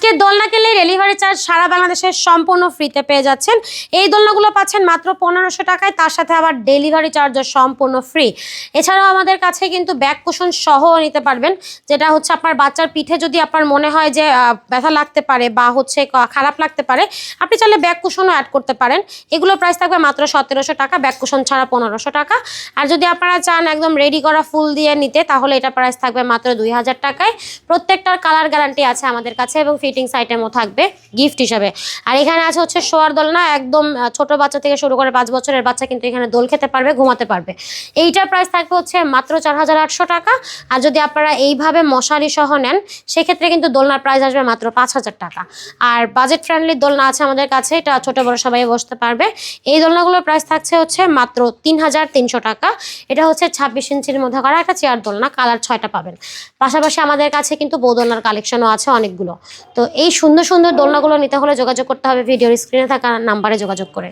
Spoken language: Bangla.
আজকে দোলনা কিনলে ডেলিভারি চার্জ সারা বাংলাদেশের সম্পূর্ণ ফ্রিতে পেয়ে যাচ্ছেন। এই দোলনাগুলো পাচ্ছেন মাত্র 1500 টাকায়, তার সাথে আবার ডেলিভারি চার্জও সম্পূর্ণ ফ্রি। এছাড়াও আমাদের কাছে কিন্তু ব্যাক কুশন সহ নিতে পারবেন, যেটা হচ্ছে আপনার বাচ্চার পিঠে যদি আপনার মনে হয় যে ব্যথা লাগতে পারে বা হচ্ছে খারাপ লাগতে পারে, আপনি চাইলে ব্যাক কুশনও অ্যাড করতে পারেন। এগুলো প্রাইস থাকবে মাত্র 1700 টাকা, ব্যাক কুশন ছাড়া 1500 টাকা। আর যদি আপনারা চান একদম রেডি করা ফুল দিয়ে নিতে, তাহলে এটা প্রাইস থাকবে মাত্র 2000 টাকায়। প্রত্যেকটার কালার গ্যারান্টি আছে আমাদের কাছে এবং ফিটিংস আইটেমও থাকবে গিফট হিসেবে। আর এখানে আছে হচ্ছে শোয়ার দোলনা, একদম ছোট বাচ্চা থেকে শুরু করে 5 বছরের বাচ্চা কিন্তু এখানে দোল খেতে পারবে, ঘুমাতে পারবে। এইটার প্রাইস থাকবে হচ্ছে মাত্র 4800 টাকা। আর যদি আপনারা এইভাবে মশারি সহ নেন, সেক্ষেত্রে কিন্তু দোলনার প্রাইস আসবে মাত্র 5000 টাকা। আর বাজেট ফ্রেন্ডলি দোলনা আছে আমাদের কাছে, এটা ছোট বড় সবাই বসতে পারবে। এই দোলনাগুলোর প্রাইস থাকছে হচ্ছে মাত্র 3300 টাকা। এটা হচ্ছে 26 ইঞ্চির মধ্যে করা একটা চেয়ার দোলনা, কালার 6টা পাবেন। পাশাপাশি আমাদের কাছে কিন্তু বউ দোলনার কালেকশনও আছে অনেকগুলো। তো এই সুন্দর সুন্দর দোলনাগুলো নিতে হলে যোগাযোগ করতে হবে ভিডিওর স্ক্রিনে থাকা নাম্বারে যোগাযোগ করে।